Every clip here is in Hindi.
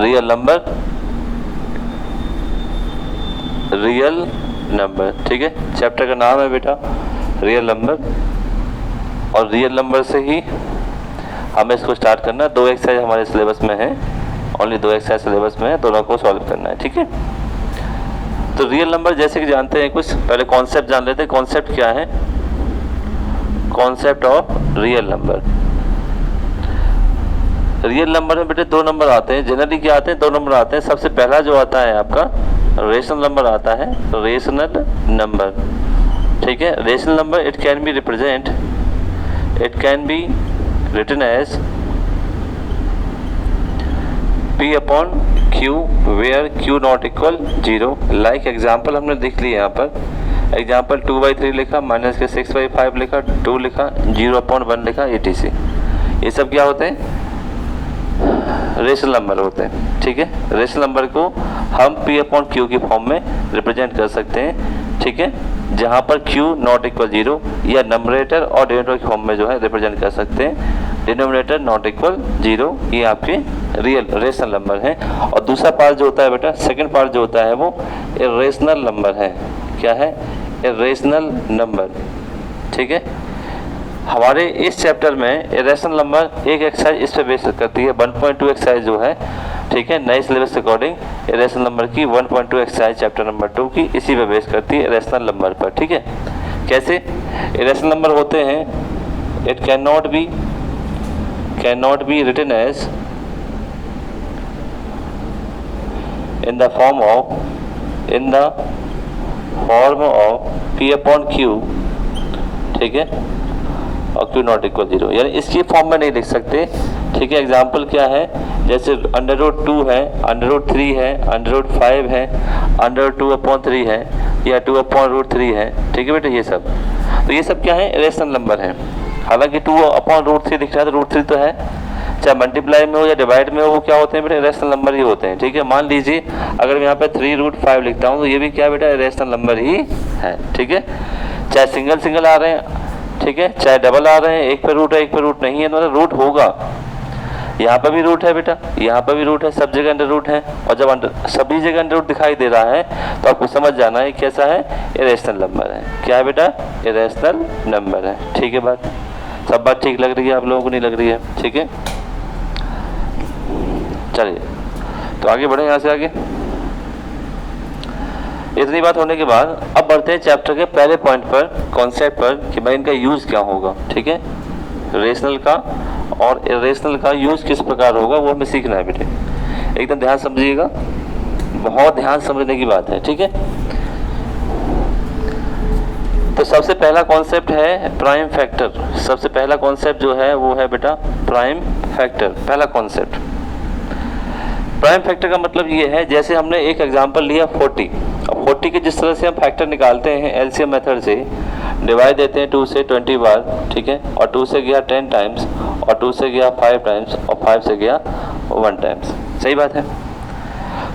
रियल नंबर, ठीक है। चैप्टर का नाम है बेटा रियल नंबर, और रियल नंबर से ही हमें इसको स्टार्ट करना है। 2 एक्सरसाइज हमारे सिलेबस में है, ओनली 2 एक्सरसाइज सिलेबस में है, दोनों को सॉल्व करना है, ठीक है। तो रियल नंबर जैसे कि जानते हैं, कुछ पहले कॉन्सेप्ट जान लेते हैं। कॉन्सेप्ट क्या है? Concept of real number. Real number में बेटे 2 नंबर आते हैं। जनरली क्या आते हैं? 2 नंबर आते हैं। सबसे पहला जो आता है आपका रेशनल नंबर आता है, रेशनल नंबर, ठीक है। Rational number it can be written as P upon Q where Q not equal 0। Like example हमने लिख लिया यहाँ पर। एग्जाम्पल 2/3 लिखा, माइनस के 6/5 लिखा, 2 लिखा, 0/1 लिखा, etc। ये सब क्या होते हैं? रेशनल नंबर होते हैं, ठीक है। रेशनल नंबर को हम P अपॉन Q की फॉर्म में रिप्रेजेंट कर सकते हैं, ठीक है, जहाँ पर Q नॉट इक्वल 0 या नंबरेटर और डिनोमिनेटर की फॉर्म में जो है रिप्रेजेंट कर सकते हैं। डिनोमिनेटर नॉट इक्वल 0 ये आपके रियल रेशनल नंबर है। और दूसरा पार्ट जो होता है बेटा, सेकंड पार्ट जो होता है वो इरेशनल नंबर है। क्या है? इरेशनल नंबर, ठीक है। हमारे इस चैप्टर में इरेशनल नंबर एक एक्सरसाइज इस पे बेस करती है, 1.2 एक्सरसाइज जो है, ठीक है, नए सिलेबस के अकॉर्डिंग इरेशनल नंबर की 1.2 एक्सरसाइज चैप्टर नंबर 2 की इसी पे बेस करती है, इरेशनल नंबर पर, ठीक है। कैसे इरेशनल नंबर होते हैं? It can not be written as in the form of P upon Q, ठीक है, और Q नॉट इक्वल 0, यानी इसकी फॉर्म में नहीं लिख सकते, ठीक है। एग्जाम्पल क्या है? जैसे √2 है, √3 है, √5 है, √2/3 है, या 2/√3 है, ठीक है बेटा। ये सब तो ये सब क्या है? रेशनल नंबर है। हालांकि 2/√3 दिख रहा है तो √3 तो है, चाहे मल्टीप्लाई में हो या डिवाइड में हो, वो क्या होते हैं बेटा? रेशनल नंबर ही होते हैं, ठीक है। मान लीजिए अगर मैं यहाँ पे 3√5 लिखता हूँ तो ये भी क्या बेटा? रेशनल नंबर ही है, ठीक है। चाहे सिंगल आ रहे हैं, ठीक है, चाहे डबल आ रहे हैं, एक पे रूट है एक पे रूट नहीं है, तो मतलब रूट होगा। यहाँ पर भी रूट है बेटा, यहाँ पर भी रूट है, सब जगह अंडर रूट है। और जब सभी जगह अंडर रूट दिखाई दे रहा है तो आपको समझ जाना है कैसा है? इरेशनल नंबर है। क्या है बेटा? इरेशनल नंबर है, ठीक है। बात सब बात ठीक लग रही है आप लोगों को? नहीं लग रही है? ठीक है, चलिए तो आगे बढ़े यहाँ से आगे। इतनी बात होने के बाद अब बढ़ते हैं चैप्टर के पहले पॉइंट पर, कॉन्सेप्ट पर, कि भाई इनका यूज़ क्या होगा, ठीक है। रेशनल का और इरेशनल का यूज़ किस प्रकार होगा वो हमें सीखना है बेटे। एकदम ध्यान समझिएगा, बहुत ध्यान समझने की बात है, ठीक है। तो सबसे पहला कॉन्सेप्ट है प्राइम फैक्टर। सबसे पहला कॉन्सेप्ट जो है वो है बेटा प्राइम फैक्टर। पहला कॉन्सेप्ट प्राइम फैक्टर का मतलब ये है, जैसे हमने एक एग्जांपल लिया 40। अब 40 के जिस तरह से हम फैक्टर निकालते हैं एलसीएम मेथड से, डिवाइड देते हैं 2 से 20 बार, ठीक है, और 2 से गया 10 टाइम्स, और 2 से गया 5 टाइम्स, और 5 से गया 1 टाइम्स। सही बात है।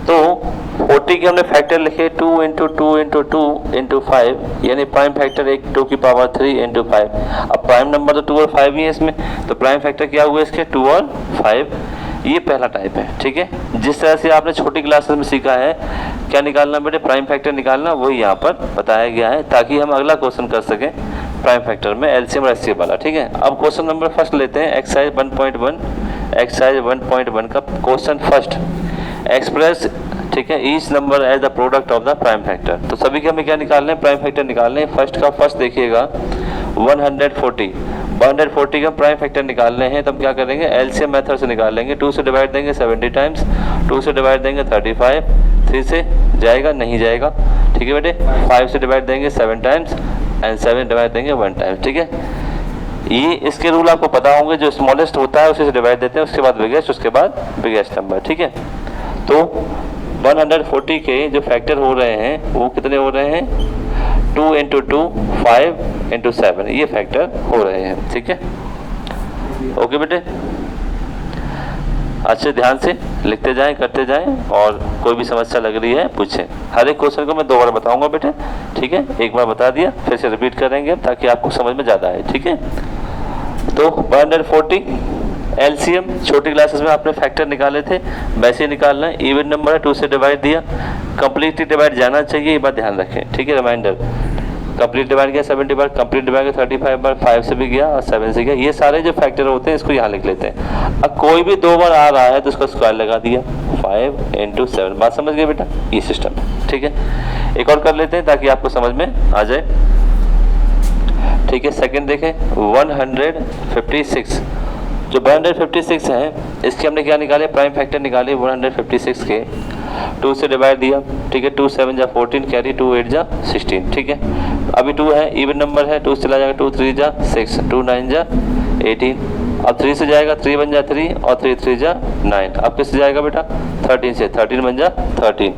तो 40 के हमने फैक्टर लिखे 2 × 2 × 2 × 5, यानी प्राइम फैक्टर एक 2 की पावर 3 × 5। अब प्राइम नंबर तो 2 और 5 ही है इसमें, तो प्राइम फैक्टर क्या हुए इसके? 2 और 5। ये पहला टाइप है, ठीक है। जिस तरह से आपने छोटी क्लासेस में सीखा है क्या निकालना बेटे? प्राइम फैक्टर निकालना, वही यहाँ पर बताया गया है ताकि हम अगला क्वेश्चन कर सकें प्राइम फैक्टर में एलसीएम और एचसीएफ वाला, ठीक है। अब क्वेश्चन नंबर फर्स्ट लेते हैं, एक्सरसाइज 1.1। एक्सरसाइज 1.1 का क्वेश्चन फर्स्ट, एक्सप्रेस, ठीक है, each number as the product of the prime factor. तो सभी के हमें क्या निकालने हैं? प्राइम फैक्टर निकालने हैं। फर्स्ट का फर्स्ट देखिएगा 140 का प्राइम फैक्टर निकालने हैं, तब क्या करेंगे? एलसीएम मेथड से निकाल लेंगे। 2 से डिवाइड देंगे 70 टाइम्स, 2 से डिवाइड देंगे 35, 3 से जाएगा नहीं जाएगा, ठीक है बेटे। 5 से डिवाइड देंगे 7 टाइम्स, एंड 7 डिवाइड देंगे 1 टाइम्स, ठीक है। ये इसके रूल आपको पता होंगे, जो स्मॉलेस्ट होता है उसी से डिवाइड देते हैं, उसके बाद बिगेस्ट, उसके बाद बिगेस्ट नंबर, ठीक है। तो 140 के जो फैक्टर हो रहे हैं वो कितने हो रहे हैं? 2 × 2 5 × 7, ये फैक्टर हो रहे हैं, ठीक है। ओके बेटे, अच्छे ध्यान से लिखते जाएं, करते जाएं, और कोई भी समस्या लग रही है पूछें। हर एक क्वेश्चन को मैं 2 बार बताऊंगा बेटे, ठीक है। एक बार बता दिया, फिर से रिपीट करेंगे ताकि आपको समझ में ज़्यादा आए, ठीक है। तो 140 एलसीएम छोटी क्लासेस में आपने फैक्टर निकाले थे, वैसे ही निकालना है। इवन नंबर है, 2 से डिवाइड दिया, कंप्लीटली डिवाइड जाना चाहिए, ये बात ध्यान रखें, ठीक है। रिमाइंडर, कंप्लीट डिवाइड गया 70 बार, कंप्लीट डिवाइड गया 35 बार, 5 से भी गया और 7 से गया। ये सारे जो फैक्टर होते हैं इसको यहाँ लिख लेते हैं। अब कोई भी 2 बार आ रहा है तो उसका स्क्वायर लगा दिया, 5 × 7। बात समझ गए बेटा, ये सिस्टम है, ठीक है। एक और कर लेते हैं ताकि आपको समझ में आ जाए, ठीक है। सेकंड देखें, 156, जो 156 है इसके हमने क्या निकाले, प्राइम फैक्टर निकाले 156 के। 2 से डिवाइड दिया, ठीक है। 2 7 जा 14, कैरी 2 8 जा 16, ठीक है। अभी 2 है, इवन नंबर है, 2 से चला जाएगा 2 3 जा 6, 2 9 जा 18। अब 3 से जाएगा, 3 1 जा 3 और 3 3 जा 9। अब किससे जाएगा बेटा, 13 से, 13 1 जा 13।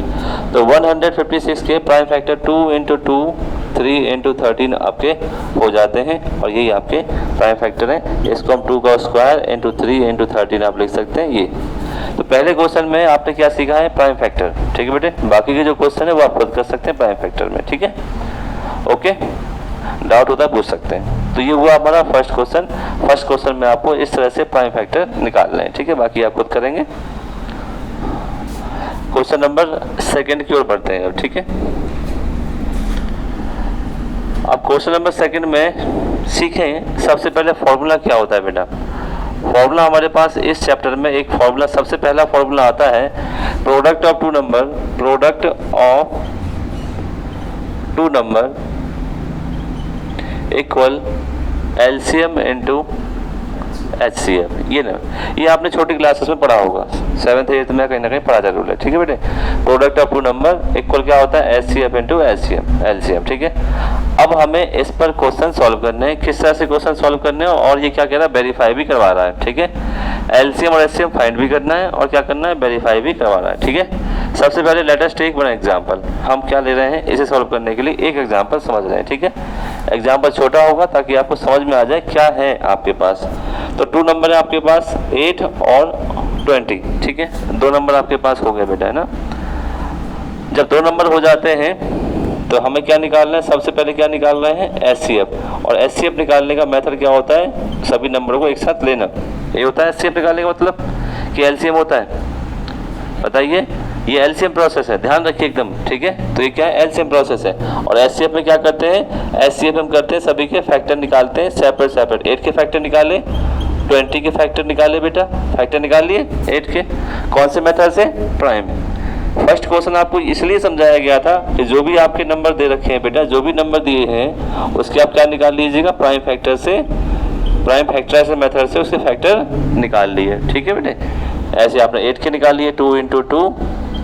तो 156 के प्राइम फैक्टर 2 × 2 3 × 13 आपके हो जाते हैं और यही आपके प्राइम फैक्टर हैं। इसको हम 2 का स्क्वायर × 3 × 13 आप लिख सकते हैं ये। तो पहले क्वेश्चन में आपने क्या सीखा है, प्राइम फैक्टर, ठीक है बेटे। बाकी के जो क्वेश्चन है वो आप खुद कर सकते हैं प्राइम फैक्टर में, ठीक है। ओके, डाउट होता है पूछ सकते हैं। तो ये हुआ हमारा फर्स्ट क्वेश्चन। फर्स्ट क्वेश्चन में आपको इस तरह से प्राइम फैक्टर निकालना है, ठीक है। बाकी आप खुद करेंगे। क्वेश्चन नंबर सेकंड की ओर बढ़ते हैं अब, ठीक है। अब क्वेश्चन नंबर सेकंड में सीखें सबसे पहले फॉर्मूला क्या होता है बेटा। फॉर्मूला हमारे पास इस चैप्टर में एक फॉर्मूला, सबसे पहला फॉर्मूला आता है product of two number, product of two number equal LCM into HCF. ये ना, ये आपने छोटी क्लासेस में पढ़ा होगा, 7th 8th में कहीं ना कहीं पढ़ा जरूर है, ठीक है बेटे। Product of two number equal क्या होता है, एचसीएफ इनटू एलसीएम, ठीक है। अब हमें इस पर क्वेश्चन सॉल्व करने हैं। किस तरह से क्वेश्चन सॉल्व करने हैं, और ये क्या कह रहा है, वेरीफाई भी करवा रहा है, ठीक है। एलसीएम और एचसीएम फाइंड भी करना है और क्या करना है, वेरीफाई भी करवा रहा है, ठीक है। सबसे पहले let us take one example. हम क्या ले रहे हैं, इसे सॉल्व करने के लिए एक एग्जांपल समझ रहे हैं, ठीक है। एग्जांपल छोटा होगा ताकि आपको समझ में आ जाए क्या है आपके पास। तो 2 नंबर है आपके पास, 8 और 20, ठीक है। 2 नंबर आपके पास हो गए बेटा, है ना। जब 2 नंबर हो जाते हैं तो हमें क्या निकालना है, सबसे पहले क्या निकाल रहे हैं, एचसीएफ। और एचसीएफ निकालने का मेथड क्या होता है, सभी नंबरों को एक साथ लेना, ये होता है एचसीएफ निकालने का मतलब। कि एलसीएम होता है, बताइए, ये एलसीएम प्रोसेस है, ध्यान रखिए एकदम, ठीक है। तो ये क्या है, एलसीएम प्रोसेस है। और एचसीएफ में क्या करते हैं, एचसीएफ हम करते हैं सभी के फैक्टर निकालते हैं सेपरेट सेपरेट। 8 के फैक्टर निकाले, 20 के फैक्टर निकाले बेटा, फैक्टर निकाल लिए 8 के। कौन से मेथड से, प्राइम। फर्स्ट क्वेश्चन आपको इसलिए समझाया गया था कि जो भी आपके नंबर दे रखे हैं बेटा, जो भी नंबर दिए हैं उसके आप क्या निकाल लीजिएगा, प्राइम फैक्टर से, प्राइम फैक्टराइजेशन मेथड से उसके फैक्टर निकाल लिए, ठीक है बेटे। ऐसे आपने 8 के निकाल लिए, 2 × 2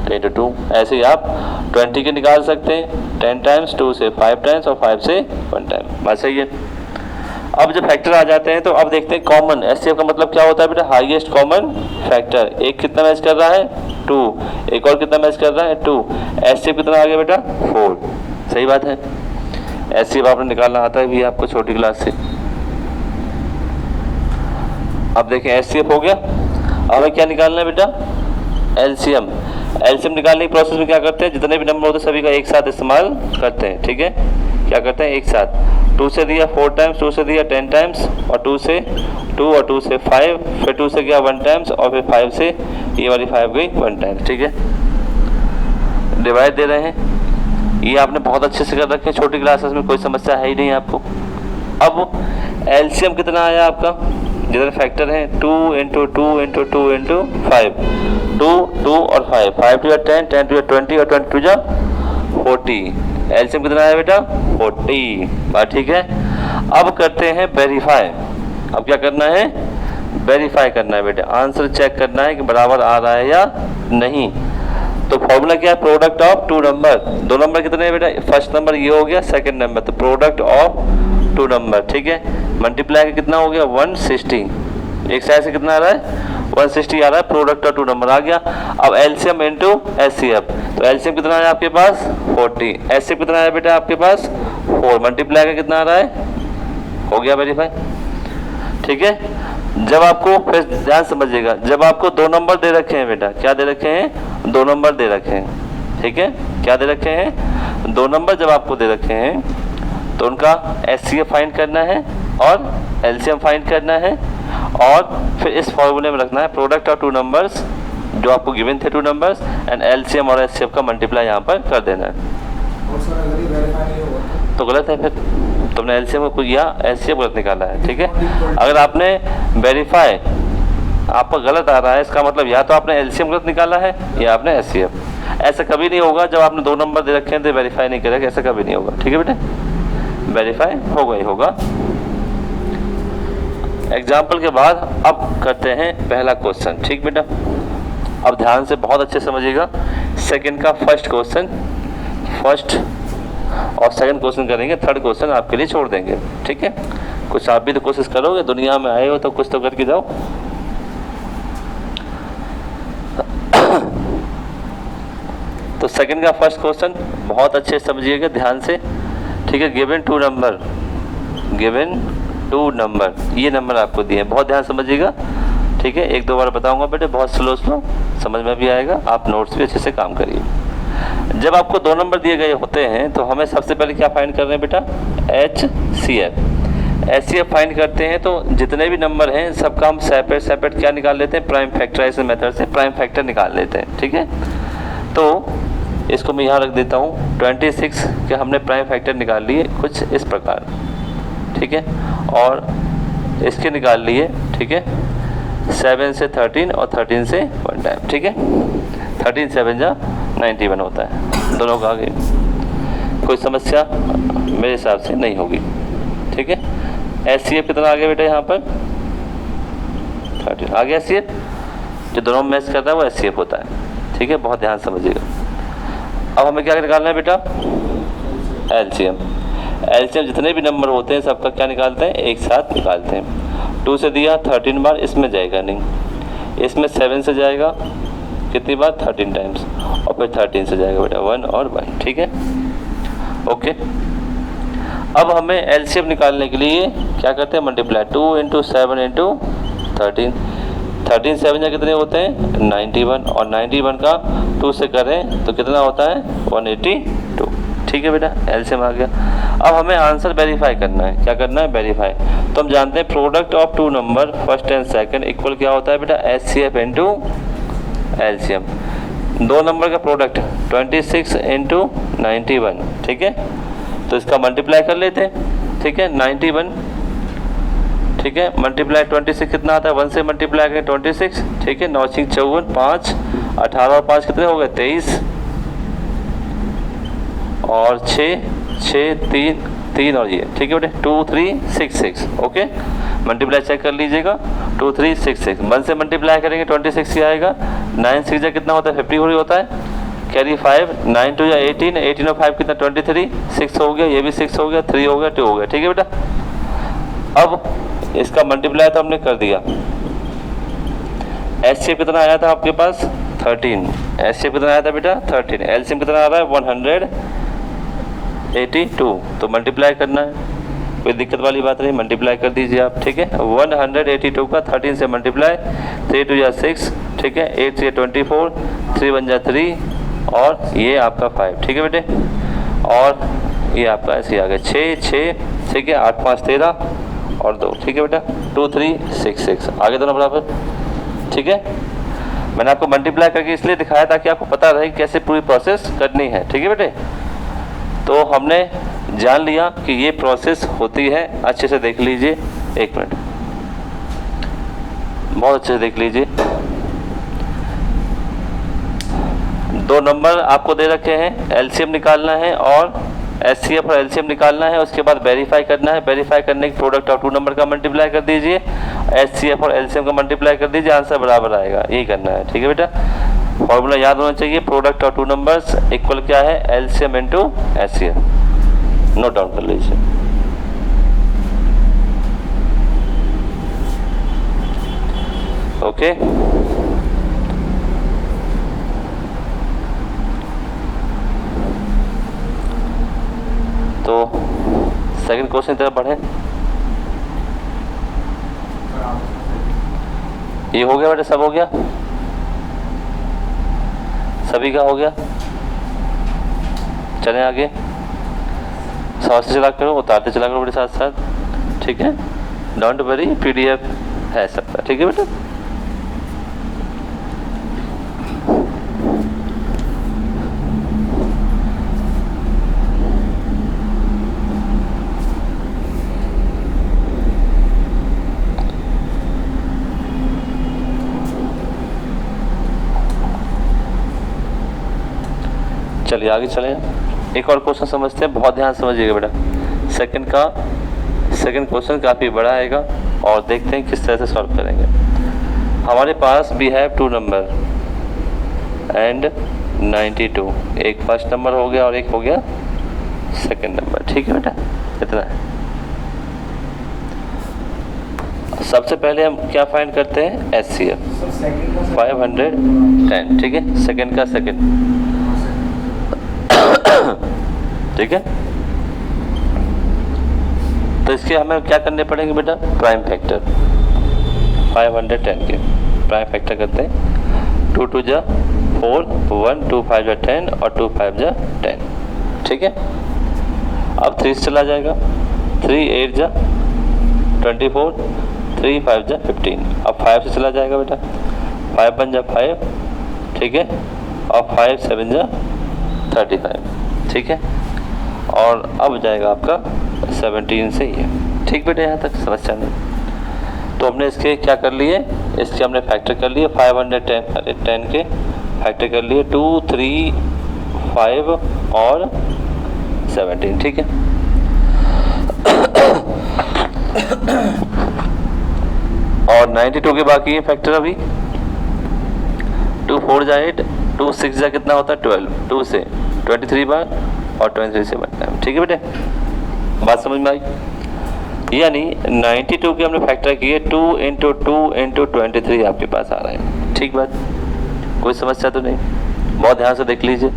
× 2। ऐसे ही आप 20 के निकाल सकते हैं 10 टाइम्स, 2 से 5 टाइम्स और 5 से 1 टाइम, बस सही है। अब जब फैक्टर आ जाते हैं तो अब देखते हैं कॉमन। एचसीएफ का मतलब क्या होता है बेटा, हाईएस्ट कॉमन फैक्टर। एक कितना मैच कर रहा है, 2, एक और कितना मैच कर रहा है, 2। एचसीएफ कितना आ गया बेटा, 4, सही बात है। एचसीएफ आपने निकालना आता है भी आपको छोटी क्लास से। अब देखें एचसीएफ हो गया, अब हमें क्या निकालना है बेटा, एलसीएम। एलसीएम निकालने की प्रोसेस में क्या करते हैं, जितने भी नंबर होते हैं सभी का एक साथ इस्तेमाल करते हैं, ठीक है। क्या करते हैं, एक साथ। 2 से दिया 4 टाइम्स, 2 से दिया 10 टाइम्स और 2 से 2 और 2 से 5, फिर 2 से गया 1 टाइम्स और फिर 5 से ये वाली 5 गई 1 टाइम्स, ठीक है। डिवाइड दे रहे हैं, ये आपने बहुत अच्छे से कर रखे हैं, छोटी क्लासेस में कोई समस्या है ही नहीं आपको। अब एलसीएम कितना आया आपका, जिधर फैक्टर है 2 × 2 × 2 × 5, 2 2 और 5, 5 2 10, 10 2 20 और 20 2 40। एलसीएम कितना है बेटा, 40, बात ठीक है। अब करते हैं वेरीफाई। अब क्या करना है, वेरीफाई करना है बेटा, आंसर चेक करना है कि बराबर आ रहा है या नहीं। तो फॉर्मूला क्या है, product of two number. 2 number कितने हैं बेटा, फर्स्ट नंबर ये हो गया, सेकंड नंबर, तो प्रोडक्ट ऑफ 2 नंबर, ठीक है। मल्टीप्लाई कितना हो गया, 160। एक साइड से कितना आ रहा है, 160 आ रहा है, प्रोडक्ट ऑफ 2 नंबर आ गया। अब एलसीएम इनटू एचसीएफ, तो एलसीएम कितना है आपके पास, 40। एचसीएफ कितना है बेटा आपके पास, 4। मल्टीप्लाई का कितना आ रहा है, हो गया वेरीफाई, ठीक है। जब आपको, फिर ध्यान समझिएगा, जब आपको 2 नंबर दे रखे हैं बेटा, क्या दे रखे हैं, 2 नंबर दे रखे हैं, ठीक है। क्या दे रखे हैं, 2 नंबर जब आपको दे रखे हैं तो उनका एचसीएफ फाइंड करना है और एलसीएम फाइंड करना है। और फिर इस फॉर्मूले में रखना है प्रोडक्ट ऑफ टू नंबर्स जो आपको गिवन थे, टू नंबर्स, एंड एलसीएम और एचसीएफ का मल्टीप्लाई यहाँ पर कर देना है। तो गलत है, फिर तुमने एलसीएम को किया, एचसीएफ गलत निकाला है, ठीक है। अगर आपने वेरीफाई आपका गलत आ रहा है, इसका मतलब या तो आपने एलसीएम गलत निकाला है या आपने एचसीएफ। ऐसा कभी नहीं होगा जब आपने दो नंबर दे रखे हैं तो वेरीफाई नहीं करेगा, ऐसा कभी नहीं होगा, ठीक है बेटे, वेरीफाई होगा ही होगा। एग्जाम्पल के बाद अब करते हैं पहला क्वेश्चन, ठीक बेटा। अब ध्यान से बहुत अच्छे समझिएगा, सेकंड का फर्स्ट क्वेश्चन, फर्स्ट और सेकंड क्वेश्चन करेंगे, थर्ड क्वेश्चन आपके लिए छोड़ देंगे, ठीक है। कुछ आप भी तो कोशिश करोगे, दुनिया में आए हो तो कुछ तो करके जाओ। तो सेकंड का फर्स्ट क्वेश्चन बहुत अच्छे से समझिएगा ध्यान से, ठीक है। Given two number, given two number, ये नंबर आपको दिए हैं, बहुत ध्यान समझिएगा, ठीक है। एक दो बार बताऊंगा बेटे, बहुत स्लो समझ में भी आएगा, आप नोट्स भी अच्छे से काम करिए। जब आपको दो नंबर दिए गए होते हैं तो हमें सबसे पहले क्या फाइंड कर रहे हैं बेटा, HCF। HCF फाइंड करते हैं तो जितने भी नंबर हैं सबका हम सेपरेट सेपरेट क्या निकाल लेते हैं, प्राइम फैक्टराइजेशन मेथड से प्राइम फैक्टर निकाल लेते हैं, ठीक है। तो इसको मैं यहाँ रख देता हूँ, 26 के हमने प्राइम फैक्टर निकाल लिए कुछ इस प्रकार, ठीक है, और इसके निकाल लिए, ठीक है, 7 से 13 और 13 से 1 टाइम, ठीक है। 13 7 जा 91 होता है, दोनों का आगे कोई समस्या मेरे हिसाब से नहीं होगी, ठीक है। HCF कितना आ गया बेटा यहाँ पर, 13 आ गया HCF, जो दोनों मैच करता है वो HCF होता है, ठीक है, बहुत ध्यान समझिएगा। अब हमें क्या निकालना है बेटा, LCM। LCM जितने भी नंबर होते हैं सबका क्या निकालते हैं, एक साथ निकालते हैं। 2 से दिया 13 बार, इसमें जाएगा नहीं, इसमें 7 से जाएगा कितनी बार, 13 टाइम्स, और फिर 13 से जाएगा बेटा 1 और 1, ठीक है, ओके। अब हमें LCM निकालने के लिए क्या करते हैं, मल्टीप्लाई 2 × 7 × 13, 13 7 या कितने होते हैं, 91, और 91 का 2 से करें तो कितना होता है, 182, ठीक है बेटा, LCM आ गया। अब हमें आंसर वेरीफाई करना है, क्या करना है, वेरीफाई। तो हम जानते हैं product of two number first and second equal क्या होता है बेटा, HCF × LCM। दो नंबर का प्रोडक्ट 26 × 91, ठीक है, तो इसका मल्टीप्लाई कर लेते हैं, ठीक है, 91, ठीक है, मल्टीप्लाई 26 कितना आता है, 1 से मल्टीप्लाई करें 26, ठीक है, 9 × 54, 5, 18 और 5 कितने हो गए, 23, और 6 3 और ये, ठीक है बेटे, 2 3 6 6, ओके। मल्टीप्लाई चेक कर लीजिएगा, 2 3 6 6, 1 से मल्टीप्लाई करेंगे 26 ही आएगा, 9 6 कितना होता है, 50 हो रही होता है, कैरी 5, 9 2 18, 18 और 5 कितना 23, 6 हो गया, ये भी 6 हो गया, 3 हो गया, 2 हो गया, ठीक है बेटा। अब इसका मल्टीप्लाई तो हमने कर दिया। HCF कितना आया था आपके पास, 13, HCF कितना आया था बेटा, 13, LCM कितना आ रहा है, 182, तो मल्टीप्लाई करना है, कोई दिक्कत वाली बात नहीं, मल्टीप्लाई कर दीजिए आप, ठीक है। 182 का 13 से मल्टीप्लाई, 3 2 6, ठीक है, 8 से 24, 3 1 3, और ये आपका 5, ठीक है बेटे, और ये आपका ऐसे आ गया 6, ठीक है, 8 5 13 और 2, ठीक है बेटा, 2 3 6 6, आगे दोनों बराबर, ठीक है। मैंने आपको मल्टीप्लाई करके इसलिए दिखाया ताकि आपको पता रहे कैसे पूरी प्रोसेस करनी है, ठीक है बेटे। तो हमने जान लिया कि ये प्रोसेस होती है, अच्छे से देख लीजिए, एक मिनट, बहुत अच्छे से देख लीजिए। दो नंबर आपको दे रखे हैं, LCM निकालना है और HCF और LCM निकालना है, उसके बाद वेरीफाई करना है। वेरीफाई करने के प्रोडक्ट ऑफ टू नंबर का मल्टीप्लाई कर दीजिए, HCF और LCM का मल्टीप्लाई कर दीजिए, आंसर बराबर आएगा, यही करना है, ठीक है बेटा। फॉर्मूला याद होना चाहिए, product of two numbers equal क्या है, LCM × HCF, नोट डाउन कर लीजिए। ओके, तो सेकंड क्वेश्चन की तरफ बढ़े। ये हो गया बेटा, सब हो गया, सभी का हो गया, चलें आगे, साथ से चला करो, उतारते चला करो बेटे साथ साथ, ठीक है, डोंट वरी, PDF है सबका। ठीक है बेटा, चलिए आगे चलें। एक और क्वेश्चन समझते हैं, बहुत ध्यान समझिएगा बेटा। सेकंड क्वेश्चन काफ़ी बड़ा आएगा और देखते हैं किस तरह से सॉल्व करेंगे। हमारे पास वी हैव 2 नंबर एंड 92, एक फर्स्ट नंबर हो गया और एक हो गया सेकंड नंबर। ठीक है बेटा, इतना है। सबसे पहले हम क्या फाइंड करते हैं, HCF 510। ठीक है, सेकंड का सेकंड। ठीक है, तो इसके हमें क्या करने पड़ेंगे बेटा, प्राइम फैक्टर 510 के प्राइम फैक्टर करते हैं। 2 2 जा 4, 1 2 5 जा 10 और 2 5 जा 10। ठीक है, अब 3 से चला जाएगा, 3 8 जा 24, 3 5 जा 15। अब 5 से चला जाएगा बेटा, 5 1 जा 5। ठीक है, और 5 7 जा 35। ठीक है, और अब जाएगा आपका 17 से ये। ठीक बेटा, यहाँ तक समस्या नहीं। तो हमने इसके क्या कर लिए, इसके हमने फैक्टर कर लिए 510 के फैक्टर कर लिए 2 3 5 और 17। ठीक है, और 92 के बाकी है फैक्टर अभी। 2 4 जा 8, 2 6 जा कितना होता है 12, 2 से 23 बार और 23 से 1 टाइम। ठीक है बेटे, बात समझ में आई। यानी 92 के हमने फैक्टर किए 2 × 2 × 23 आपके पास आ रहा है। ठीक बात, कोई समस्या तो नहीं, बहुत ध्यान से देख लीजिए।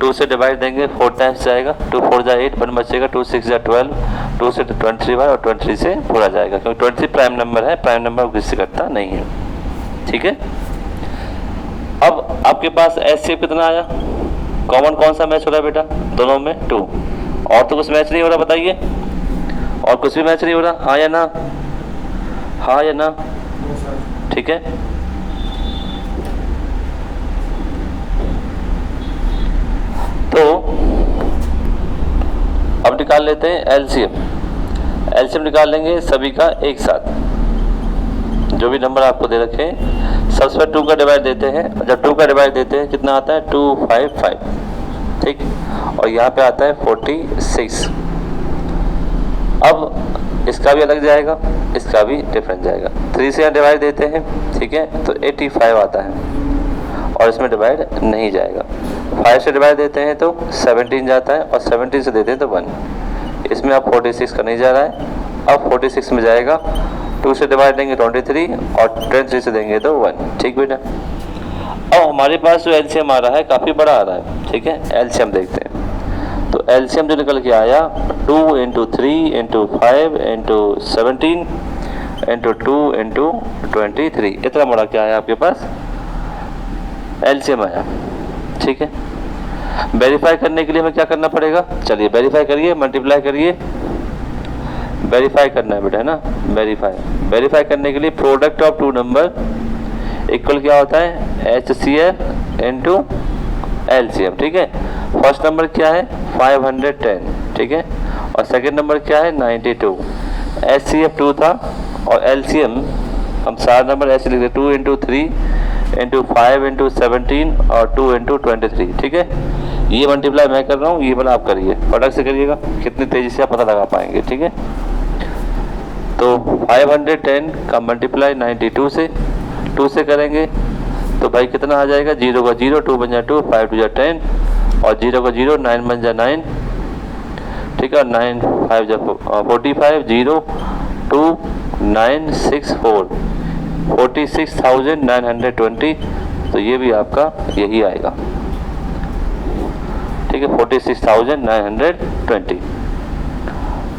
2 से डिवाइड देंगे 4 टाइम्स जाएगा, 2 4 जा 8 1 बचेगा, 2 6 जा 12, 2 से 23 बार और 23 से पूरा जाएगा, क्योंकि 23 प्राइम नंबर है, प्राइम नंबर किसी से करता नहीं है। ठीक है, अब आपके पास HCF कितना आया, कॉमन कौन सा मैच हो रहा है बेटा, दोनों में 2, और तो कुछ मैच नहीं हो रहा, बताइए, और कुछ भी मैच नहीं हो रहा, हाँ या ना, हाँ या ना। ठीक है, तो अब निकाल लेते हैं एलसीएम निकाल लेंगे सभी का एक साथ, जो भी नंबर आपको दे रखे हैं। सबसे पहले 2 का डिवाइड देते हैं, जब 2 का डिवाइड देते हैं कितना आता है 2 5 5। ठीक, और यहाँ पे आता है 46। अब इसका भी अलग जाएगा, इसका भी डिफरेंट जाएगा। 3 से यहाँ डिवाइड देते हैं, ठीक है, तो 85 आता है और इसमें डिवाइड नहीं जाएगा। 5 से डिवाइड देते हैं तो 17 जाता है और 17 से देते हैं तो 1। इसमें अब 46 का नहीं जा रहा है, अब 46 में जाएगा। 2 से डिवाइड देंगे 23 और 23 से देंगे तो 1। ठीक बेटा, अब हमारे पास जो एलसीएम आ रहा है काफ़ी बड़ा आ रहा है। ठीक है, एलसीएम देखते हैं। तो एलसीएम जो निकल के आया 2 × 3 × 5 × 17 × 2 × 23, इतना बड़ा क्या है आपके पास एलसीएम आया। ठीक है, वेरीफाई करने के लिए हमें क्या करना पड़ेगा, चलिए वेरीफाई करिए, मल्टीप्लाई करिए। वेरीफाई करना है बेटा, है ना, वेरीफाई करने के लिए प्रोडक्ट ऑफ 2 नंबर इक्वल क्या होता है HCF × LCM। ठीक है, फर्स्ट नंबर क्या है 510, ठीक है, और सेकंड नंबर क्या है 92। HCF 2 था और LCM हम सारा नंबर ऐसे लिख देते 2 × 3 × 5 × 17 और 2 × 23। ठीक है, ये मल्टीप्लाई मैं कर रहा हूँ, ये वाला आप करिए, फटाक से करिएगा, कितनी तेजी से आप पता लगा पाएंगे। ठीक है, तो 510 का मल्टीप्लाई 92 से 2 से करेंगे तो भाई कितना आ जाएगा, 0 का 0, 2 बन जा 2, 5 2 जा 10 और 0 का 0, 9 बन जा 9। ठीक है, 9 5 जा 45, 0 2 9 6 4, 46,920। तो ये भी आपका यही आएगा। ठीक है, 46,920।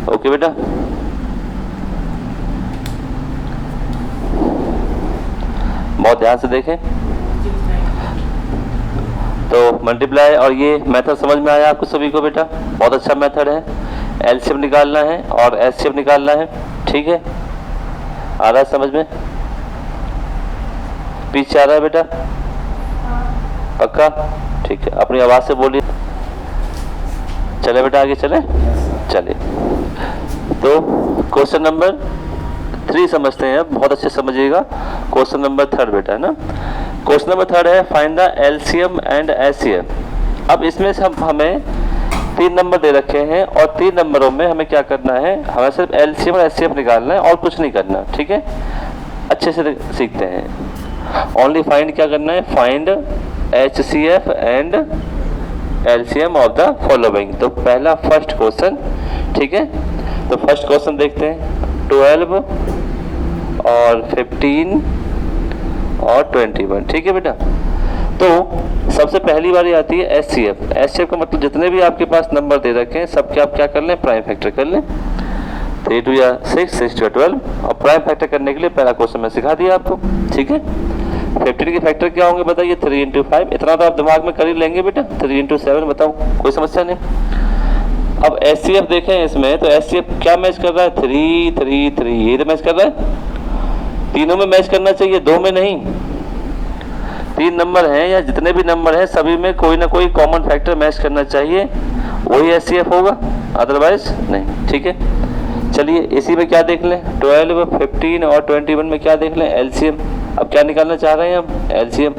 ओके बेटा, बहुत ध्यान से देखें। तो मल्टीप्लाई और ये मेथड समझ में आया आपको सभी को बेटा, बहुत अच्छा मेथड है। एलसीएम निकालना है और एचसीएफ निकालना है। ठीक है, आ रहा है समझ में? पीछे आ रहा है बेटा? पक्का? ठीक है, अपनी आवाज से बोलिए। चले बेटा आगे चले, चलिए। तो क्वेश्चन नंबर 3 समझते हैं, अब बहुत अच्छे समझिएगा। क्वेश्चन नंबर 3 बेटा है ना। क्वेश्चन नंबर 3 है find the LCM and HCF. अब इसमें से हमें 3 नंबर दे रखे हैं और 3 नंबरों में हमें क्या करना है, हमें सिर्फ एलसीएम और एचसीएफ निकालना है और कुछ नहीं करना। ठीक है, अच्छे से सीखते हैं। ओनली फाइंड क्या करना है, find HCF and LCM of the following. तो पहला फर्स्ट क्वेश्चन, ठीक है। तो फर्स्ट क्वेश्चन देखते हैं, 12 और 15 और 21। ठीक है बेटा। तो सबसे पहली बारी आती है एचसीएफ। एचसीएफ का मतलब जितने भी आपके पास नंबर दे रखे हैं सबके आप क्या कर लें, प्राइम फैक्टर कर लें। 3 2 या 6, 6 2 12। और प्राइम फैक्टर करने के लिए पहला क्वेश्चन मैं सिखा दिया आपको। ठीक है, 15 के फैक्टर क्या होंगे बताइए, 3 × 5। इतना तो आप दिमाग में कर ही लेंगे बेटा। 3 × 7 बताओ, कोई समस्या नहीं। अब एचसीएफ देखें इसमें, तो एचसीएफ क्या मैच कर रहा है, 3 3 3, ये तो मैच कर रहा है। तीनों में मैच करना चाहिए, 2 में नहीं। 3 नंबर हैं या जितने भी नंबर हैं सभी में कोई ना कोई कॉमन फैक्टर मैच करना चाहिए, वही एचसीएफ होगा, अदरवाइज नहीं। ठीक है, चलिए इसी में क्या देख लें, 12 15 और 21 में क्या देख लें, एलसीएम। अब क्या निकालना चाह रहे हैं हम, एलसीएम।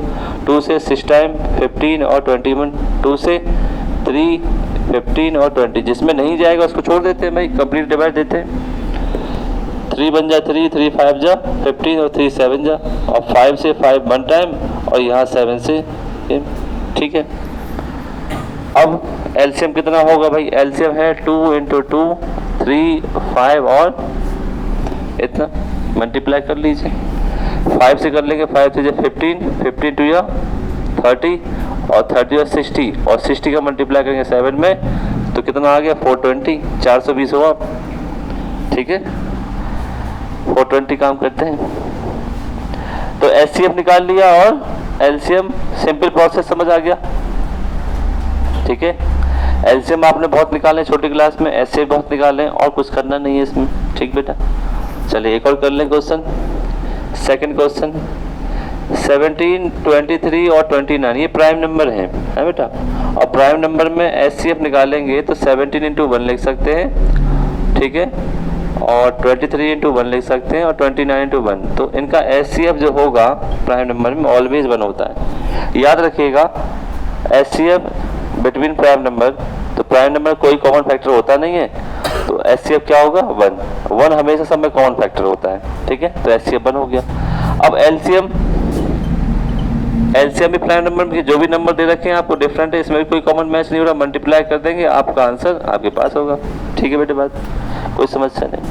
2 से 6 टाइम 15 और 21, 2 से 3 15 और 20। जिसमें नहीं जाएगा उसको छोड़ देते हैं भाई, कंप्लीट डिवाइड देते हैं। 3 बन जा 3, 3 5 जा 15 और 3 7 जा, और 5 से 5 1 टाइम और यहाँ 7 से। ठीक है, अब एलसीएम कितना होगा भाई, एलसीएम है 2 × 2 3 5 और इतना मल्टीप्लाई कर लीजिए। 5 से कर लेंगे, 5 से 15, 15 2 या 30 और 30 और 60, और 60 का मल्टीप्लाई करेंगे 7 में तो कितना आ गया, 420, 420 हुआ। ठीक है, 420 काम करते हैं। तो एचसीएफ निकाल लिया और एलसीएम, सिंपल प्रोसेस समझ आ गया। ठीक है, एलसीएम आपने बहुत निकाले छोटी क्लास में, एचसीएफ बहुत निकाले, और कुछ करना नहीं है इसमें। ठीक बेटा, चलिए एक और कर लें क्वेश्चन। सेकंड क्वेश्चन, 17 23 और 29 ये प्राइम नंबर है बेटा। और प्राइम नंबर में एचसीएफ निकालेंगे तो 17 × 1 लिख सकते हैं। ठीक है, और 23 × 1 लिख सकते हैं, और 29 × 1। तो इनका एचसीएफ जो होगा प्राइम नंबर में ऑलवेज 1 होता है। याद रखिएगा, एचसीएफ बिटवीन प्राइम नंबर, तो प्राइम नंबर कोई कॉमन फैक्टर होता नहीं है, तो एचसीएफ क्या होगा, 1। 1 हमेशा सब में कॉमन फैक्टर होता है। ठीक है, तो एचसीएफ 1 हो गया। अब एलसीएम, एलसीएम भी प्राइम नंबर में जो भी नंबर दे रखे हैं आपको डिफरेंट है, इसमें भी कोई कॉमन मैच नहीं हो रहा, मल्टीप्लाई कर देंगे आपका आंसर आपके पास होगा। ठीक है बेटे, बात कोई समस्या नहीं।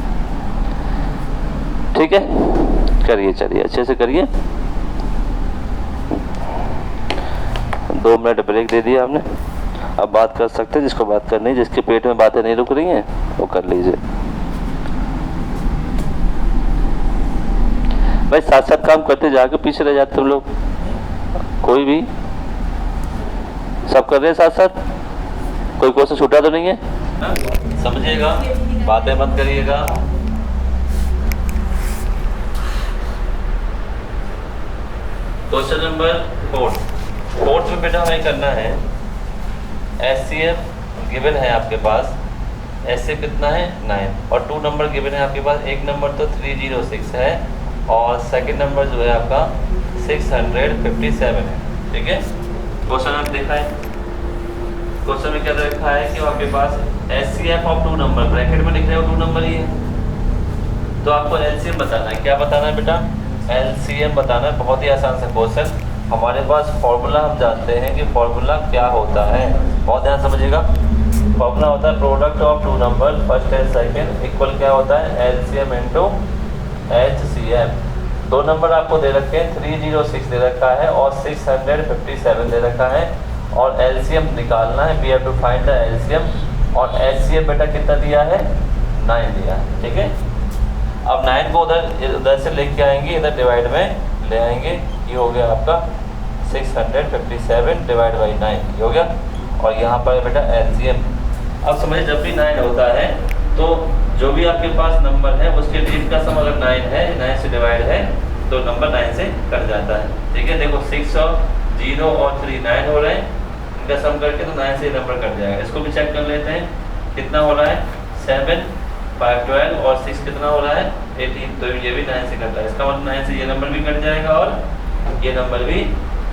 ठीक है, करिए, चलिए अच्छे से करिए। 2 मिनट ब्रेक दे दिया हमने, अब बात कर सकते हैं जिसको बात करनी है, जिसके पेट में बातें नहीं रुक रही हैं वो कर लीजिए भाई। साथ साथ काम करते जाके पीछे रह जाते तुम लोग, कोई भी सब कर रहे हैं साथ साथ, कोई क्वेश्चन छूटा तो नहीं है? समझिएगा, बातें मत करिएगा। क्वेश्चन नंबर 4 में बेटा हमें करना है एचसीएफ गिवन है आपके पास, एचसीएफ कितना है 9, और 2 नंबर गिवन है आपके पास। एक नंबर तो 306 है और सेकंड नंबर जो है आपका 657 है। ठीक है, क्वेश्चन आप देखा है, क्वेश्चन में क्या लिखा है कि आपके पास एचसीएफ ऑफ 2 नंबर, ब्रैकेट में लिख रहे हो 2 नंबर ही है, तो आपको एलसीएम बताना है। क्या बताना है बेटा, एलसीएम बताना है। बहुत ही आसान सा क्वेश्चन, हमारे पास फॉर्मूला हम जानते हैं कि फॉर्मूला क्या होता है, बहुत ध्यान समझिएगा। फॉर्मूला होता है product of 2 number first and second equal क्या होता है, एलसीएम इनटू एचसीएम। 2 नंबर आपको दे रखे हैं, 306 दे रखा है और 657 दे रखा है, और एलसीएम निकालना है। We have to find the LCM. और एचसीएम बेटा कितना दिया है, 9 दिया है। ठीक है, अब 9 को उधर से लेके आएंगे, इधर डिवाइड में ले आएंगे, ये हो गया आपका 657 डिवाइड बाई 9, ये हो गया। और यहाँ पर बेटा एलसीएम। अब समझिए जब भी 9 होता है तो जो भी आपके पास नंबर है उसके डिजिट का सम अगर 9 है, 9 से डिवाइड है तो नंबर 9 से कट जाता है। ठीक है, देखो 6 और 0 और 3 9 हो रहे हैं, इनका सम करके तो 9 से नंबर कट जाएगा। इसको भी चेक कर लेते हैं कितना हो रहा है, 7 5 12 और 6 कितना हो रहा है 18, तो ये भी 9 से कट रहा है। इसका मतलब 9 से ये नंबर भी कट जाएगा और ये नंबर भी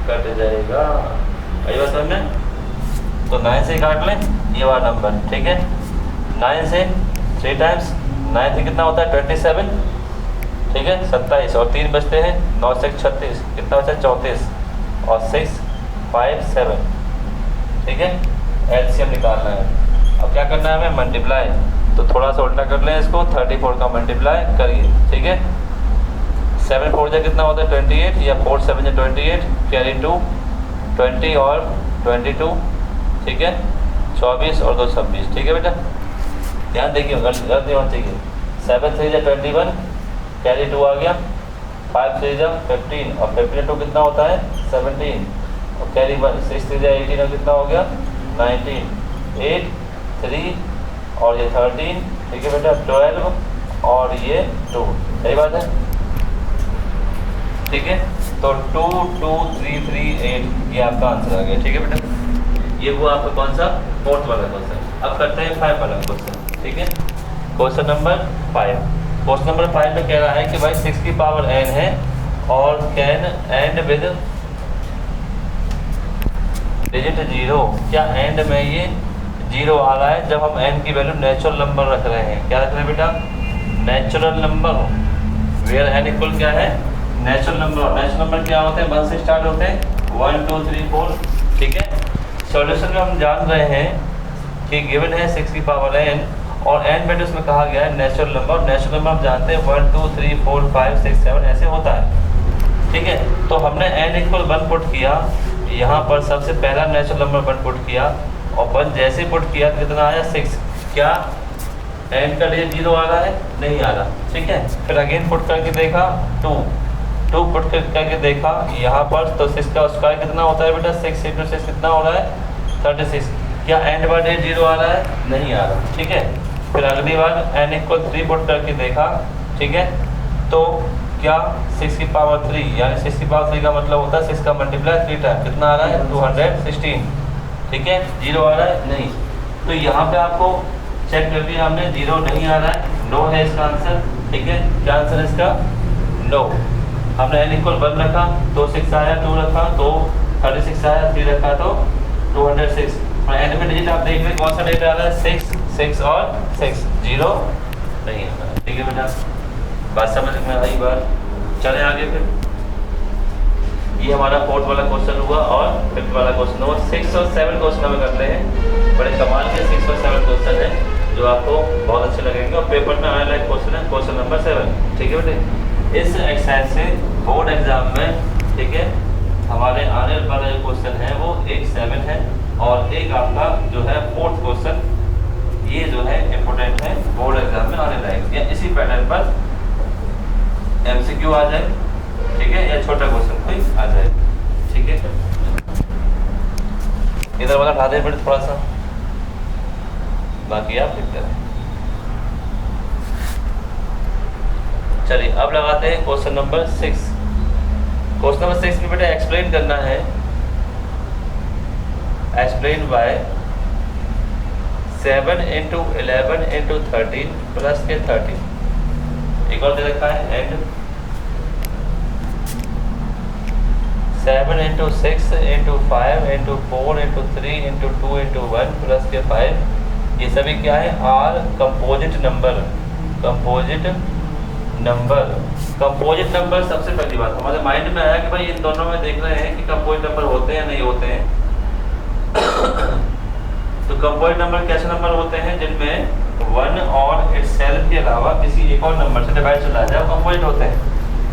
कट जाएगा। आई बात समझ में? तो 9 से काट लें ये वाला नंबर। ठीक है, 9 से 3 टाइम्स 9 से कितना होता है 27, ठीक है 27 और 3 बचते हैं, 9 से 36 कितना बचा 34 और 6 5 7। ठीक है, एलसीएम निकालना है। अब क्या करना है हमें, मल्टीप्लाई। तो थोड़ा सा उल्टा कर लें इसको, 34 का मल्टीप्लाई करिए। ठीक है, 7 4 जा कितना होता है 28 या 4 7 जा 28, कैरी 2 20 और 22। ठीक है, 24 और 2 26। ठीक है बेटा, ध्यान देखिए गलत नहीं होना चाहिए। 7 3 जा 21, कैरी 2 आ गया, 5 3 जा 15 और 15 2 कितना होता है 17 और कैरी 1, 6 3 जा 18 और कितना हो गया 19, 8 3 और ये 13। ठीक है बेटा, 12 और ये 2। सही बात है? ठीक है, तो 2 2 3 3 8 ये आपका आंसर आ गया। ठीक है बेटा, ये वो आपका कौन सा फोर्थ वाला क्वेश्चन। अब करते हैं 5 वाला क्वेश्चन। ठीक है, क्वेश्चन नंबर 5। क्वेश्चन नंबर 5 में कह रहा है कि भाई 6 की पावर n है और कैन एंड विद डिजिट 0। क्या एंड में ये 0 आ रहा है जब हम n की वैल्यू नेचुरल नंबर रख रहे हैं। क्या रख रहे हैं बेटा, natural number, where n equal क्या है नेचुरल नंबर। नेचुरल नंबर क्या होते हैं, 1 से स्टार्ट होते हैं, 1 2 3 4। ठीक है, सॉल्यूशन में हम जान रहे हैं कि गिवन है 6 की पावर n और n वैल्यूज में कहा गया है नेचुरल नंबर। नेचुरल नंबर हम जानते हैं 1 2 3 4 5 6 7 ऐसे होता है। ठीक है, तो हमने n इक्वल 1 पुट किया, यहाँ पर सबसे पहला नेचुरल नंबर 1 पुट किया और 1 जैसे पुट किया तो कितना आया 6। क्या n का डिजिट 0 आ रहा है, नहीं आ रहा। ठीक है, फिर अगेन पुट करके देखा 2 पुट करके देखा यहाँ पर, तो 6 का स्क्वायर कितना होता है बेटा 6 इंटू 6 कितना हो रहा है 36। क्या एंड बार डेट 0 आ रहा है, नहीं आ रहा। ठीक है, फिर अगली बार n इक्वल 3 पुट करके देखा। ठीक है, तो क्या 6 की पावर 3 यानी 6 की पावर 3 का मतलब होता है 6 का मल्टीप्लाई 3 टाइम कितना आ रहा है 216। ठीक है, 0 आ रहा है, नहीं। तो यहाँ पे आपको चेक कर दिया हमने, 0 नहीं आ रहा है, नो है इसका आंसर। ठीक है, क्या आंसर है इसका, नो। हमने n इक्वल 1 रखा तो 6 आया, 2 रखा तो 36 आया, 3 रखा तो 206। और एंड में डिजिट आप देख रहे हैं कौन सा डेटा आ रहा है 6 6 और 6, 0 नहीं आ रहा। ठीक है बेटा, बात समझ में आई बात। चले आगे फिर, ये हमारा फोर्थ वाला क्वेश्चन हुआ और फिफ्थ वाला क्वेश्चन हुआ। 6 और 7 क्वेश्चन हमें करते हैं, बड़े कमाल के 6 और 7 क्वेश्चन है जो आपको बहुत अच्छे लगेंगे और पेपर में आने लायक क्वेश्चन है, क्वेश्चन नंबर 7। ठीक है बेटे, इस एक्सरसाइज से बोर्ड एग्जाम में, ठीक है, हमारे आने वाला जो क्वेश्चन है वो एक 7 है और एक आपका जो है फोर्थ क्वेश्चन, ये जो है इम्पोर्टेंट है बोर्ड एग्जाम में आने लायक, या इसी पैटर्न पर MCQ आ जाए। ठीक है, या छोटा क्वेश्चन कोई आ जाए। ठीक है, इधर वाला उठा दे बेटे थोड़ा सा, बाकी आप लिखते रहें। चलिए अब लगाते हैं क्वेश्चन नंबर 6। क्वेश्चन नंबर 6 में बेटा एक्सप्लेन करना है, explain by 7 into 11 into 13 plus के 30। एक और दे रखा है and 7 into 6 into 5 into 4 into 3 into 2 into 1 plus के 5। ये सभी क्या है, are composite number. Composite number, composite number सबसे पहली बात हमारे माइंड में आया कि भाई इन दोनों में देख रहे हैं कि कंपोजिट नंबर होते हैं या नहीं होते हैं। तो कंपोजिट नंबर कैसे नंबर होते हैं जिनमें 1 और इटसेल्फ के अलावा किसी एक और नंबर से डिवाइड चला जाए, कंपोजिट होते हैं,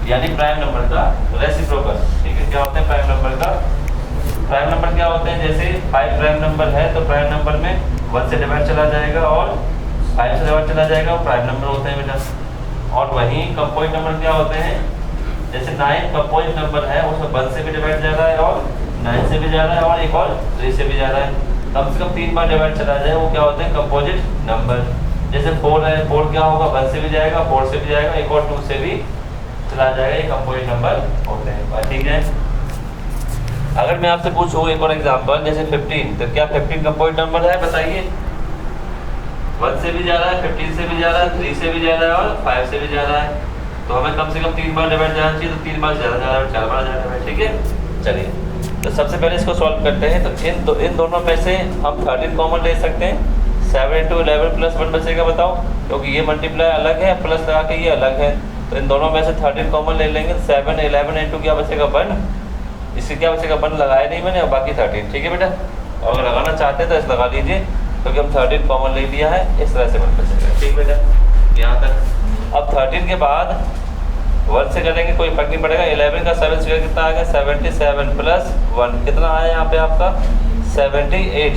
यानी प्राइम नंबर का रेसिप्रोकल। ठीक है, क्या होते हैं प्राइम नंबर का, प्राइम नंबर क्या होते हैं, जैसे 5 प्राइम नंबर है तो प्राइम नंबर में 1 से डिवाइड चला जाएगा और 5 से डिवाइड चला जाएगा, वो प्राइम नंबर होते हैं बेटा। और वहीं कंपोजिट नंबर क्या होते हैं, जैसे 9 कंपोजिट नंबर है, उसमें 1 से भी डिवाइड जा रहा है और 9 से भी जा रहा है और एक और 3 से भी जा रहा है, कम से कम 3 बार डिवाइड चला जाए, वो क्या होते हैं कंपोजिट नंबर। जैसे 4 है, 4 क्या होगा 1 से भी जाएगा, 4 से भी जाएगा, एक और 2 से भी चला जाएगा। ये कंपोजिट नंबर होते हैं। ठीक है, अगर मैं आपसे पूछूं एक और एग्जांपल, जैसे 15, तो क्या 15 कंपोजिट नंबर है बताइए? 1 से भी जा रहा है, 15 से भी जा रहा है, 3 से भी जा रहा है और 5 से भी जा रहा है। तो हमें कम से कम 3 बार डिवाइड जाना चाहिए, तो 3 बार ज़्यादा जा रहा है, 4 बार जा रहा है। ठीक है, चलिए तो सबसे पहले इसको सॉल्व करते हैं। तो इन दोनों में से हम 13 कॉमन ले सकते हैं। 7 × 11 + 1 बचेगा बताओ, क्योंकि ये मल्टीप्लाई अलग है, प्लस लगा के ये अलग है। तो इन दोनों में से 13 कॉमन ले लेंगे। 7 11 × क्या बचेगा 1, इससे क्या बचेगा 1 लगाया नहीं मैंने, और बाकी 13। ठीक है बेटा, और अगर लगाना चाहते हैं तो इस लगा लीजिए, क्योंकि हम 13 कॉमन ले लिया है, इस तरह से 1 बचेगा। ठीक बेटा, यहाँ तक। अब 13 के बाद 1 से करेंगे कोई फर्क नहीं पड़ेगा। 11 का 7 से कितना आ गया 77 + 1 कितना आया यहाँ पे आपका 78।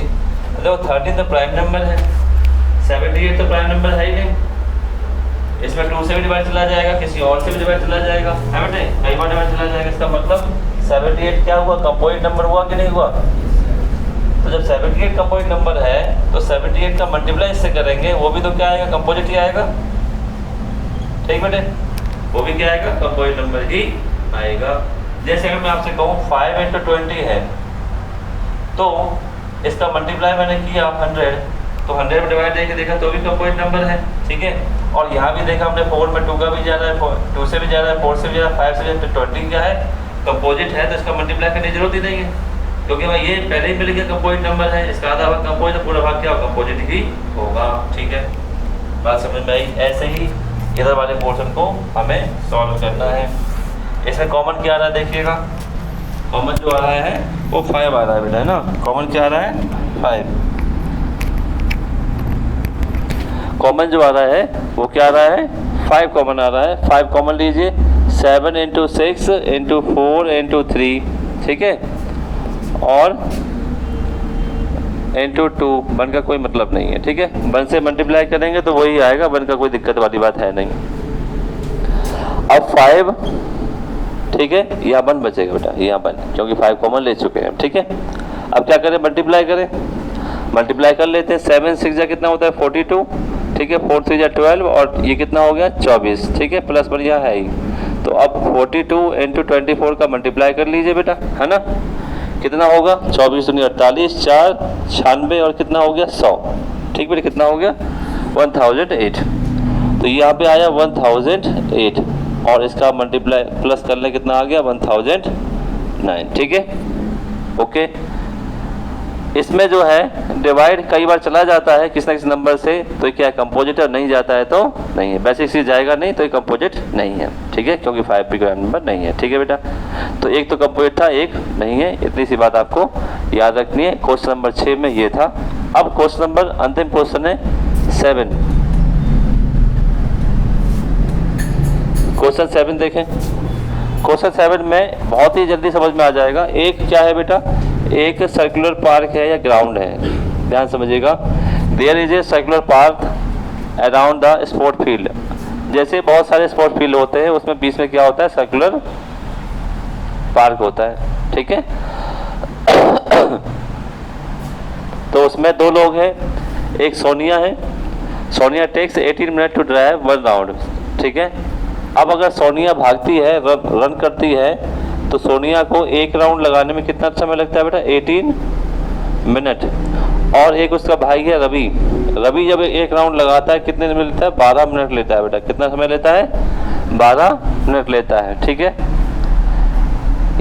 देखो 13 तो प्राइम नंबर है, 78 तो प्राइम नंबर है ही नहीं। इसमें 2 से भी डिवाइड चला जाएगा, किसी और से भी डिवाइड चला जाएगा, है बेटे, कई बार डिवाइड चला जाएगा। इसका मतलब 78 क्या हुआ, कंपोजिट नंबर हुआ कि नहीं हुआ? तो जब 78 कंपोजिट नंबर है तो 78 का मल्टीप्लाई इससे करेंगे, वो भी तो क्या आएगा, कंपोजिट ही आएगा। ठीक बेटे, वो भी क्या आएगा, कंपोजिट नंबर ही आएगा। जैसे अगर मैं आपसे कहूँ 5 × 20 है, तो इसका मल्टीप्लाई मैंने किया 100, तो 100 में डिवाइड करके देखा तो भी कंपोजिट नंबर है। ठीक है, और यहाँ भी देखा हमने 4 में 2 का भी जा रहा है, 2 से भी जा रहा है, 4 से भी जा रहा है, 5 से जा रहा है, तो 20 क्या है, कंपोजिट है। तो इसका मल्टीप्लाई करने की जरूरत ही नहीं है, क्योंकि भाई ये पहले ही मिल गया कंपोजिट नंबर है। इसका आधा भाग कंपोजिट, तो पूरा भाग क्या कंपोजिट ही होगा। ठीक है, बात समझ में आई। ऐसे ही इधर वाले पोर्शन को हमें सॉल्व करना है। इसमें कॉमन क्या आ रहा है देखिएगा, कॉमन जो आ रहा है वो 5 आ रहा है बेटा, है ना। कॉमन क्या आ रहा है 5, कॉमन जो आ रहा है वो क्या आ रहा है 5 कॉमन आ रहा है। 5 कॉमन लीजिए, 7 × 6 × 4 × 3, ठीक है, और × 2। 1 का कोई मतलब नहीं है। ठीक है, 1 से मल्टीप्लाई करेंगे तो वही आएगा, 1 का कोई दिक्कत वाली बात है नहीं। अब 5, ठीक है, यहाँ 1 बचेगा बेटा, यहाँ 1, क्योंकि 5 कॉमन ले चुके हैं। ठीक है, अब क्या करें, मल्टीप्लाई करें, मल्टीप्लाई कर लेते हैं। 7 × 6 कितना होता है 42, ठीक है, 4 × 3 = 12, और ये कितना हो गया 24। ठीक है, प्लस पर यहाँ है ही, तो अब 42 × 24 का मल्टीप्लाई कर लीजिए बेटा, है ना। कितना होगा 24 × 48, 4 96, और कितना हो गया 100। ठीक बेटा, कितना हो गया 1008। तो यहाँ पे आया 1008, और इसका मल्टीप्लाई प्लस कर ले कितना आ गया 1009। ठीक है, ओके। इसमें जो है डिवाइड कई बार चला जाता है किसी न किसी नंबर से, तो क्या कंपोजिट नहीं जाता है तो नहीं है। वैसे किसी जाएगा नहीं तो ये कंपोजिट नहीं है। ठीक है, क्योंकि 5 भी प्राइम नंबर नहीं है। ठीक है बेटा, तो एक तो कंपोजिट था, एक नहीं है, इतनी सी बात आपको याद रखनी है। क्वेश्चन नंबर 6 में ये था। अब क्वेश्चन नंबर, अंतिम क्वेश्चन है 7। क्वेश्चन 7 देखें। क्वेश्चन 7 में बहुत ही जल्दी समझ में आ जाएगा। एक क्या है बेटा, एक सर्कुलर पार्क है या ग्राउंड है, ध्यान समझिएगा। There is a circular park around the sport field. जैसे बहुत सारे स्पोर्ट फील्ड होते हैं, उसमें बीच में क्या होता है, सर्कुलर पार्क होता है। ठीक है, तो उसमें 2 लोग हैं, एक सोनिया है। Sonia takes 18 minute to drive 1 round. ठीक है, अब अगर सोनिया भागती है, रन करती है, तो सोनिया को 1 राउंड लगाने में कितना समय लगता है बेटा 18 मिनट। और एक उसका भाई है रवि। रवि जब 1 राउंड लगाता है कितने समय लेता है 12 मिनट लेता है बेटा। कितना समय लेता है 12 मिनट लेता है। ठीक है,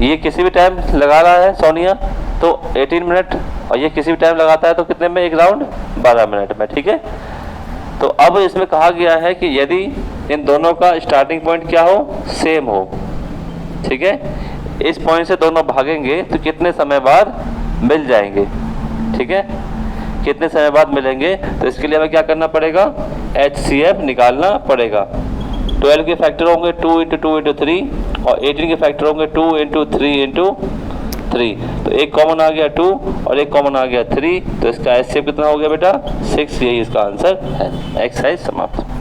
ये किसी भी टाइम लगा रहा है सोनिया तो 18 मिनट, और ये किसी भी टाइम लगाता है तो कितने में 1 राउंड 12 मिनट में। ठीक है, तो अब इसमें कहा गया है कि यदि इन दोनों का स्टार्टिंग पॉइंट क्या हो, सेम हो। ठीक है, इस पॉइंट से दोनों भागेंगे तो कितने समय बाद मिल जाएंगे। ठीक है, कितने समय बाद मिलेंगे, तो इसके लिए हमें क्या करना पड़ेगा, HCF निकालना पड़ेगा। 12 के फैक्टर होंगे 2 × 2 × 3, और 18 के फैक्टर होंगे 2 × 3 × 3। तो एक कॉमन आ गया 2 और एक कॉमन आ गया 3, तो इसका HCF कितना हो गया बेटा 6। यही इसका आंसर है। एक्सरसाइज समाप्त।